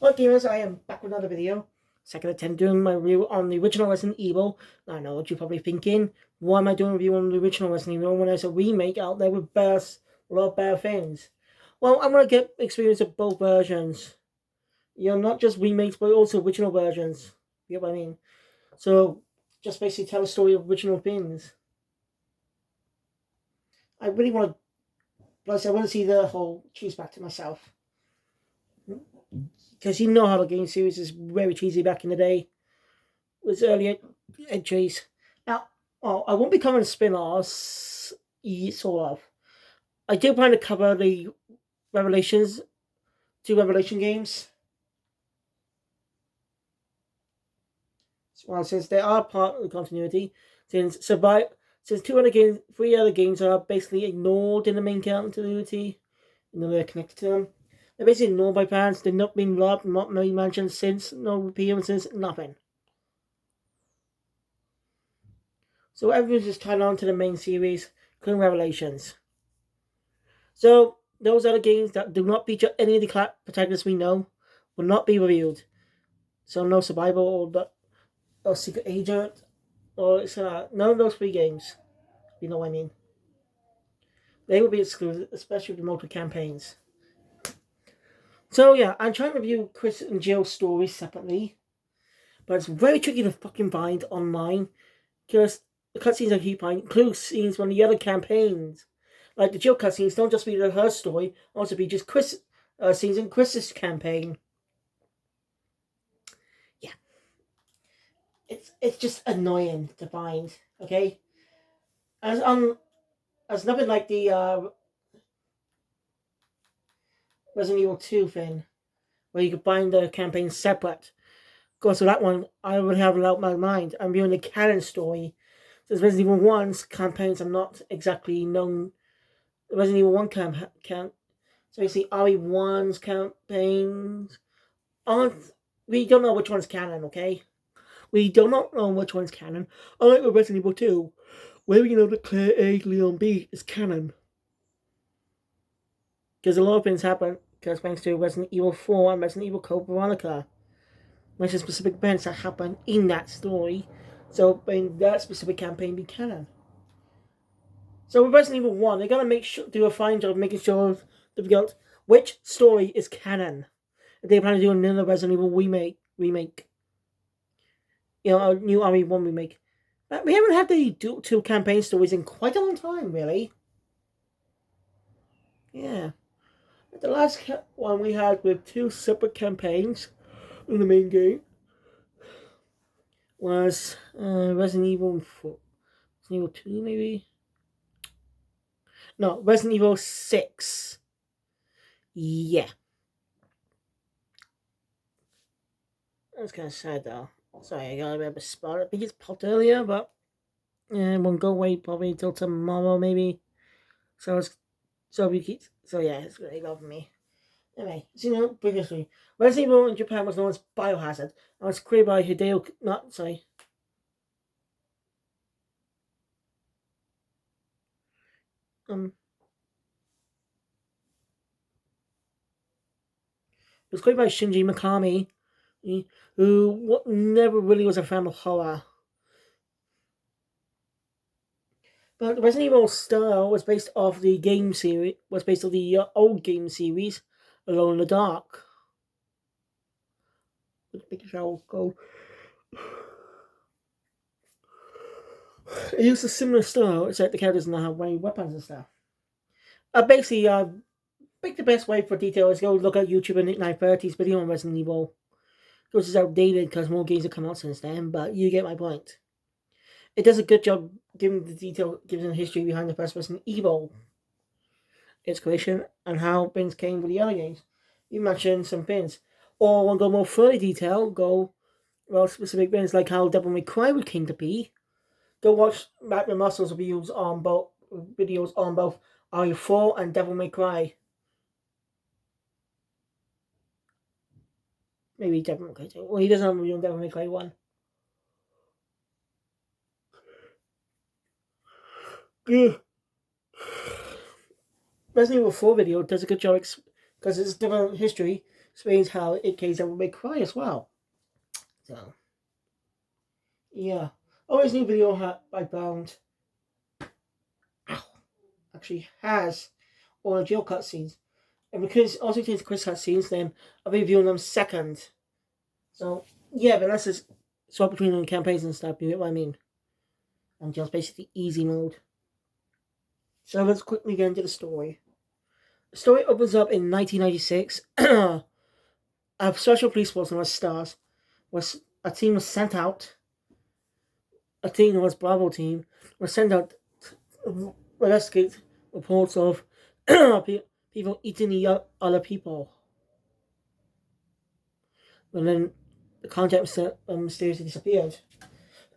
Well, gamers, I am back with another video. Second attempt doing my review on the original Resident Evil. I know what you're probably thinking. Why am I doing a review on the original Resident Evil when there's a remake out there with a lot of bad things? Well, I'm going to get experience of both versions. Not just remakes, but also original versions. You get what I mean? So, just basically tell a story of original things. I really want to, plus I want to see the whole choose back to myself. Because you know how the game series is very cheesy back in the day. It was earlier entries. Now, I won't be covering spin-offs, sort of. I do plan to cover the Revelations, two Revelation games. Well, since they are part of the continuity, since three other games are basically ignored in the main continuity, they're connected to them. They're basically ignored by fans. They've not been loved, not been mentioned since, no appearances, nothing. So everyone's just tied on to the main series, including Revelations. So those other games that do not feature any of the protagonists we know will not be revealed. So no Survival or Secret Agent or none of those three games. You know what I mean? They will be exclusive, especially with the multiple campaigns. So yeah, I'm trying to review Chris and Jill's stories separately, but it's very tricky to fucking find online because the cutscenes I keep finding include scenes from the other campaigns. Like the Jill cutscenes don't just be her story, also be just Chris scenes in Chris's campaign. Yeah, it's just annoying to find. Okay, as as nothing like the Resident Evil 2 thing, where you could find the campaigns separate. Of course, with that one, I would have it out my mind. I'm viewing the canon story. Since Resident Evil 1's campaigns are not exactly known. The Resident Evil 1 so basically RE1's campaigns aren't. We don't know which one's canon, okay? We do not know which one's canon. Unlike with Resident Evil 2, where we know that Claire A, Leon B is canon. Because a lot of things happen because thanks to Resident Evil 4 and Resident Evil Code Veronica. Mention specific events that happen in that story. So in that specific campaign be canon. So with Resident Evil 1, they're gonna do a fine job of making sure they've got which story is canon. If they plan to do another Resident Evil remake. A new RE1 remake. But we haven't had the two campaign stories in quite a long time, really. Yeah. The last one we had with two separate campaigns in the main game was Resident Evil 4. Resident Evil 2, maybe? No, Resident Evil 6. Yeah. That's kind of sad, though. Sorry, I got a bit of a spot. I think it's popped earlier, but it won't go away probably until tomorrow, maybe. Yeah, it's really over me. Anyway, brief history. Resident Evil in Japan was known as Biohazard and was created by Hideo. Not sorry. It was created by Shinji Mikami, who never really was a fan of horror. But the Resident Evil style was based off the game series. Was based on the old game series, Alone in the Dark. Make it go. It used a similar style, except the characters now have weapons and stuff. Basically, I think the best way for detail is go look at YouTube and Nick 930's video on Resident Evil. Of course, it's outdated because more games have come out since then, but you get my point. It does a good job giving the detail, giving the history behind the first Resident Evil, its creation, and how things came with the other games. You mentioned some things. Or want to go more further detail, specific things like how Devil May Cry came to be. Go watch Matt Muscle's videos on both RE4 and Devil May Cry. Maybe Devil May Cry 2. Well, he doesn't have a review on Devil May Cry 1. Yeah. Resident Evil 4 video does a good job because it's a different history. explains how it case that will make cry as well. So yeah. Always new video by Bound actually has all the jail cutscenes. And because it also contains quiz cutscenes, then I'll be reviewing them second. So yeah, but let's just swap between the campaigns and stuff, you get what I mean? And just basically easy mode. So let's quickly get into the story. The story opens up in 1996. A special police force known as STARS a team was sent out. A team known as Bravo team was sent out to investigate reports of people eating other people. And then the contact mysteriously disappeared.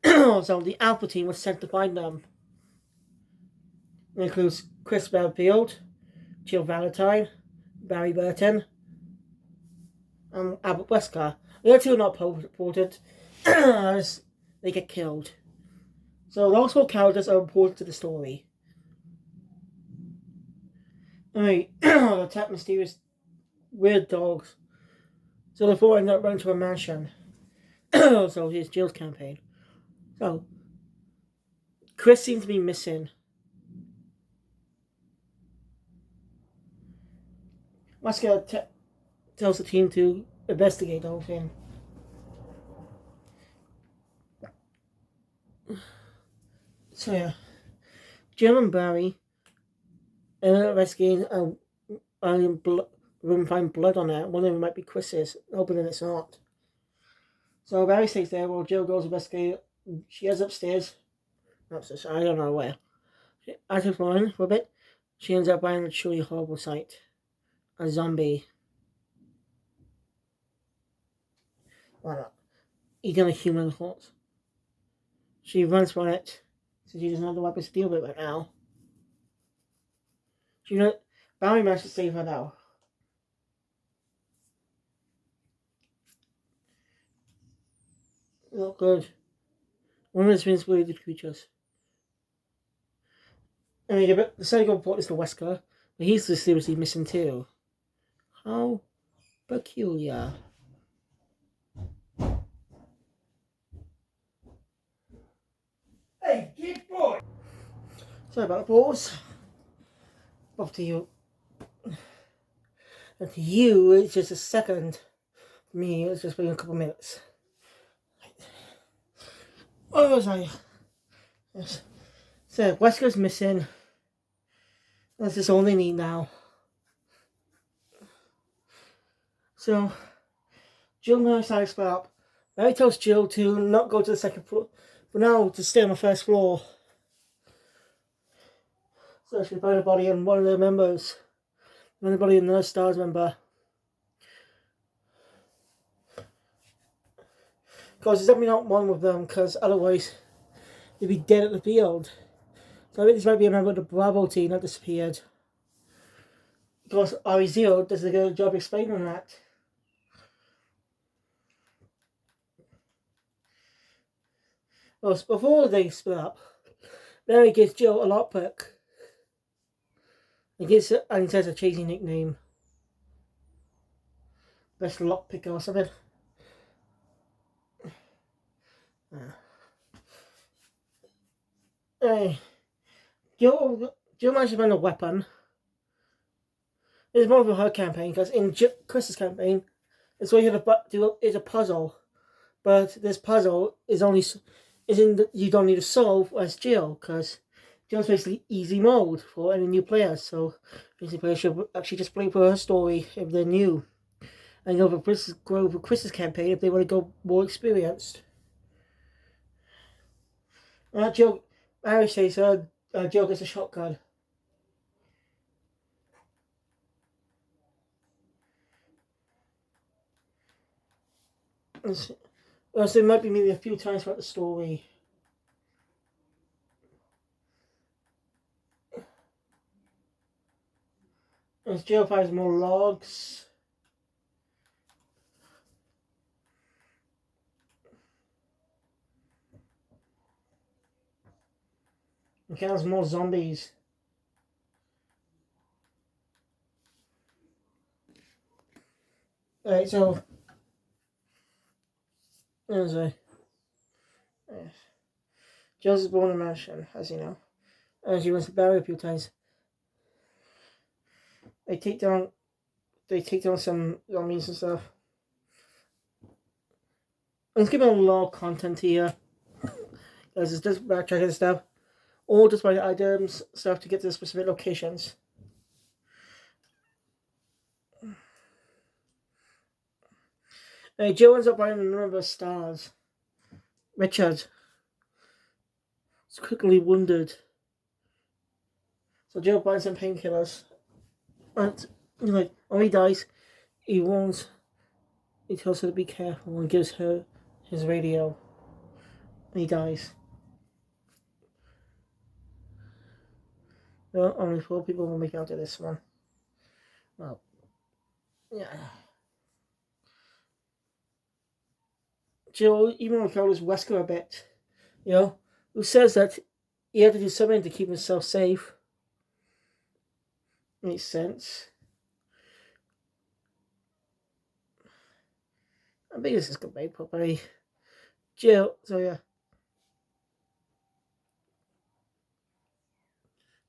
So the Alpha team was sent to find them. It includes Chris Bellfield, Jill Valentine, Barry Burton, and Albert Wesker. The other two are not reported as they get killed. So those four characters are important to the story. Alright, attack mysterious weird dogs. So the four end up running to a mansion. So here's Jill's campaign. So Chris seems to be missing. Wesker tells the team to investigate the whole thing. So yeah, Jill and Barry investigating room find blood on it. One of them might be Chris's, hoping that it's not. So Barry stays there while Jill goes investigate. She heads upstairs. Upstairs, I don't know where. After exploring for a bit, she ends up finding a truly horrible sight. A zombie. Well, eating a human corpse. She runs from it, so she doesn't have the weapons to deal with it right now. Barry manages to save her now. Not good. One of the spirits creatures. And the second report is the Wesker, but he's seriously missing too. How peculiar. Hey, kid boy! Sorry about the pause. Off to you. And to you, it's just a second. For me, it's just been a couple minutes. Where was I? Yes. So, Wesker's missing. That's just all they need now. So, Jill and I split up. Barry tells Jill to not go to the second floor, but now to stay on the first floor. So she found a body on one of the members. Anybody in the STARS member. Because there's definitely not one with them, because otherwise they'd be dead at the field. So I think this might be a member of the Bravo team that disappeared. Because RE0 does a good job explaining that. Well, before they split up, Barry gives Jill a lockpick. He says a cheesy nickname. Best lockpicker or something. Jill managed to find a weapon. It's more of her campaign, because in Chris's campaign, it's where you have to do is a puzzle. But this puzzle you don't need to solve as Jill, because Jill's basically easy mode for any new players. So basically players should actually just play for her story if they're new. And go for Chris's campaign if they want to go more experienced. Jill, Barry says Jill gets a shotgun. So it might be maybe a few times throughout the story. As Jill finds more logs. Encounters more zombies. Alright, so anyway, Jules is born in a mansion, as you know. And she wants to Barry a few times. They take down some zombies and stuff. I'm skipping a lot of content here. Because it's just backtracking stuff. All just by items, stuff to get to the specific locations. Jill ends up buying a number of stars. Richard is quickly wounded. So Jill buys some painkillers. And when he dies, he tells her to be careful and gives her his radio. And he dies. Well, only 4 people will make it out of this one. Well, yeah. Jill even recalls Wesker a bit, who says that he had to do something to keep himself safe. Makes sense. I think this is conveyed properly. Jill, so yeah.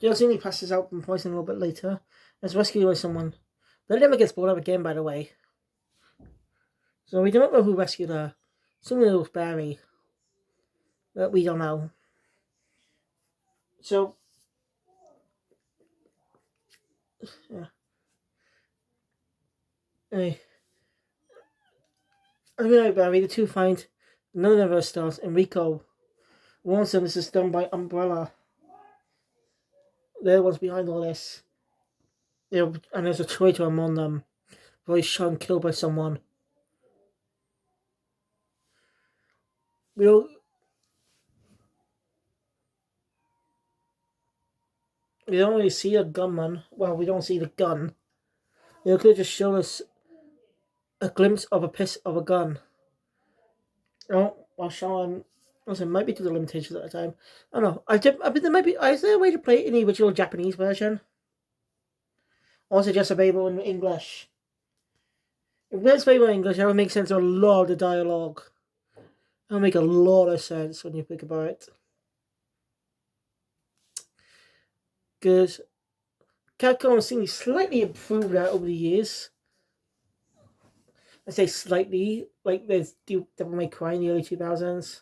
Jill seemingly passes out from poison a little bit later and is rescued by someone. That never gets brought up again, by the way. So we don't know who rescued her. Someone it was Barry. But we don't know. So, yeah. Anyway. Anyway, Barry, the two find none of our stars, and Rico warns them this is done by Umbrella. They're the ones behind all this. And there's a traitor among them. Where he's shot and killed by someone. We don't really see a gunman. Well, we don't see the gun. They could have just shown us a glimpse of a gun. While showing, also might be to the limitations at the time. I don't know. I mean, is there a way to play it in the original Japanese version? Or is it just available in English? If it's available in English, that would make sense of a lot of the dialogue. That would make a lot of sense when you think about it. Because Capcom has seen slightly improved that over the years. I say slightly, like there's Devil May Cry in the early 2000s.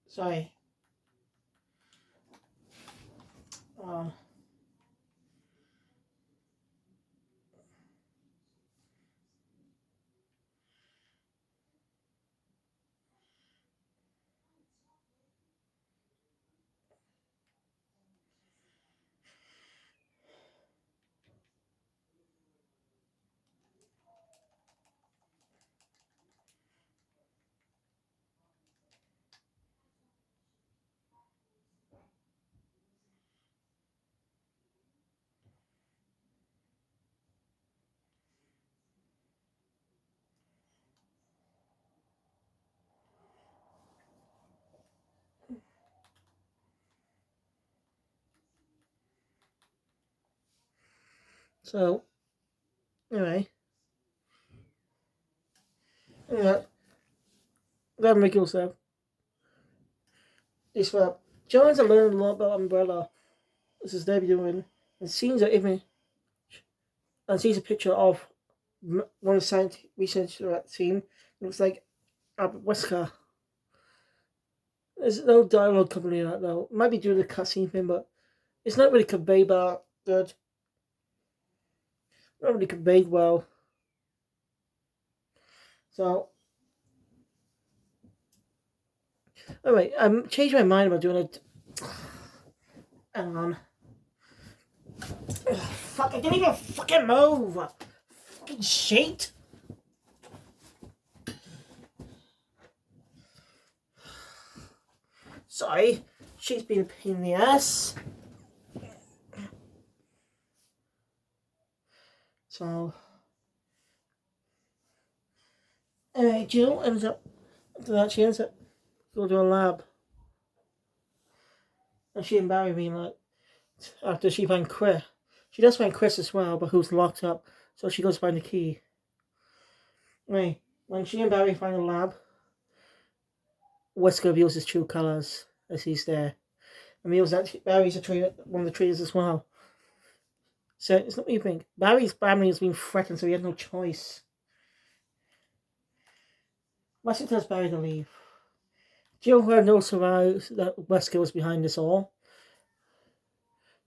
Sorry. So, anyway. Yeah. That make yourself. This where Jones are learning a lot about Umbrella. This is Debbie doing. And seems an image. And sees a picture of one of the scientists researchers at the scene. It looks like Albert Wesker. There's no dialogue coming in that though. It might be due to the cutscene thing, but it's not really conveyed good. Not really conveyed well. So Alright, I'm changing my mind about doing it. Hang on. Ugh, fuck, I didn't even fucking move! Fucking shit! Sorry, she's been a pain in the ass. So, anyway, Jill ends up, after that, she ends up going to a lab. And she and Barry being like, after she finds Chris. She does find Chris as well, but who's locked up, so she goes find the key. Anyway, when she and Barry find the lab, Wesker reveals his true colours as he's there. And reveals that Barry's one of the traitors as well. So it's not what you think. Barry's family has been threatened, so he has no choice. Wesker tells Barry to leave. Jill had no surprise that Wesker was behind this all,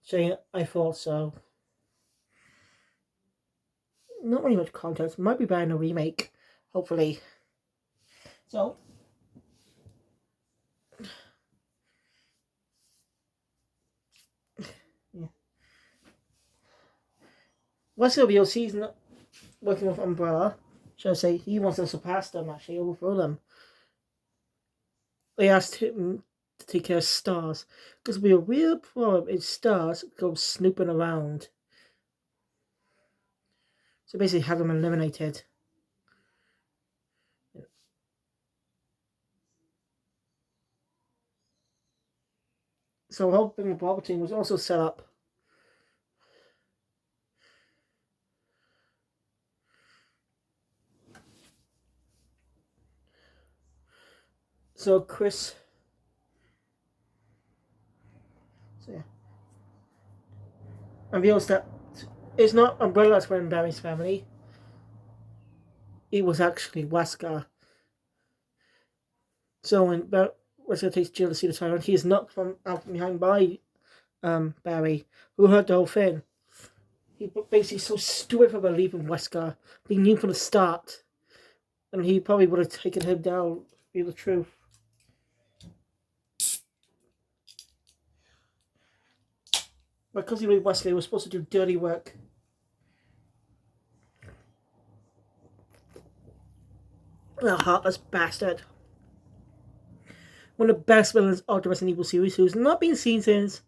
saying, I thought so. Not really much context. Might be better in a remake, hopefully. So, yeah. Wesker reveals he's not working with Umbrella. Should I say, he wants to surpass them, actually, overthrow them. They asked him to take care of Stars, because it'll be a real problem if Stars go snooping around. So basically have them eliminated. So the whole thing with Palpatine was also set up. So Chris... So yeah. Reveals that it's not Umbrella that's running Barry's family. It was actually Wesker. So when Wesker takes Jill to see the Tyrant, he is knocked from out from behind by Barry, who heard the whole thing. He basically so stupid for believing Wesker. He knew from the start. And he probably would have taken him down, to be the truth. Because he believed Wesley was supposed to do dirty work. A heartless bastard. One of the best villains of the Resident Evil series, who's not been seen since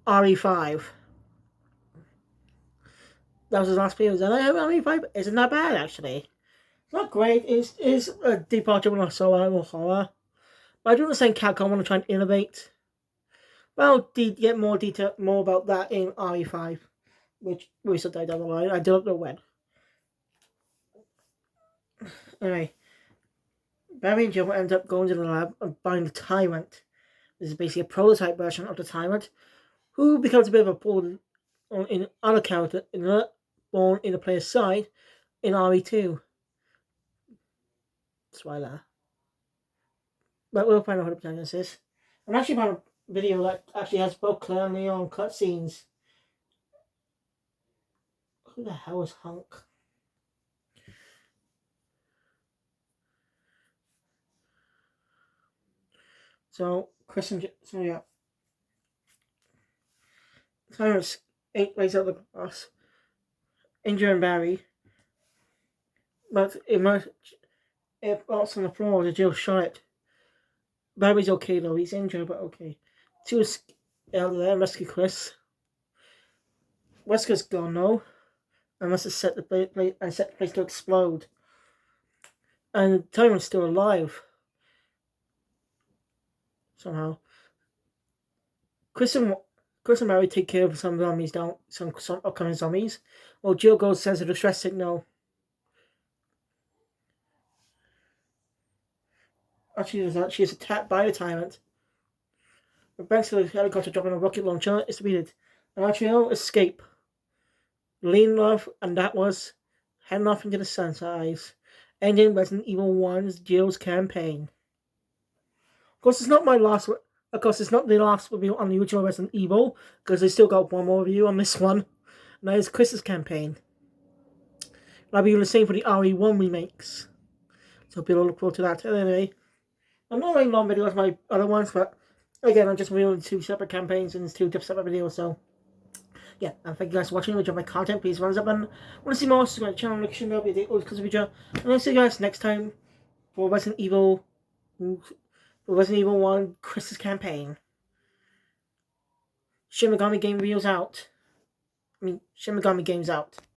RE5. That was his last appearance, and RE5 isn't that bad, actually. It's not great. It's a departure from survival horror. But I do understand Capcom want to try and innovate. Well, get more detail, more about that in RE5, which we should die down the line. I don't know when. Anyway, Barry and Jill end up going to the lab and buying the Tyrant. This is basically a prototype version of the Tyrant, who becomes a bit of a born in other character, born in the player's side in RE2. Spoiler. But we'll find out who the protagonist is. I'm actually found a video that actually has both Claire and Leon cutscenes. Who the hell is Hunk? So, Chris and so yeah. Tyrant's 8 lays out the grass, injuring Barry. But it falls on the floor, the Jill shot it. Barry's okay though, he's injured but okay. Two out of there, rescue Chris. Wesker's gone though. And must have set the place to explode. And Tyrant's still alive. Somehow. Chris and Barry take care of some zombies down, some upcoming zombies. While Jill goes sends a distress signal. Actually, she is attacked by the Tyrant. But thanks to the helicopter dropping a rocket launcher, it's defeated. And actually, escape. Lean off, and that was heading off into the sunrise, ending Resident Evil 1's Jill's campaign. Of course, it's not my last. Of course, it's not the last review on the original Resident Evil, because I still got one more review on this one. And that is Chris's campaign. And I'll be doing the same for the RE1 remakes. So people look forward to that. Anyway, I'm not really long videos my other ones, but again, I'm just reviewing 2 separate campaigns and 2 separate videos, so yeah, and thank you guys for watching. If you enjoyed my content, please thumbs up and want to see more, subscribe to the channel, notification bell, be the because of video. And I'll see you guys next time for Resident Evil 1 Christmas campaign. Shin Megami Game Reels out. Shin Megami Games out.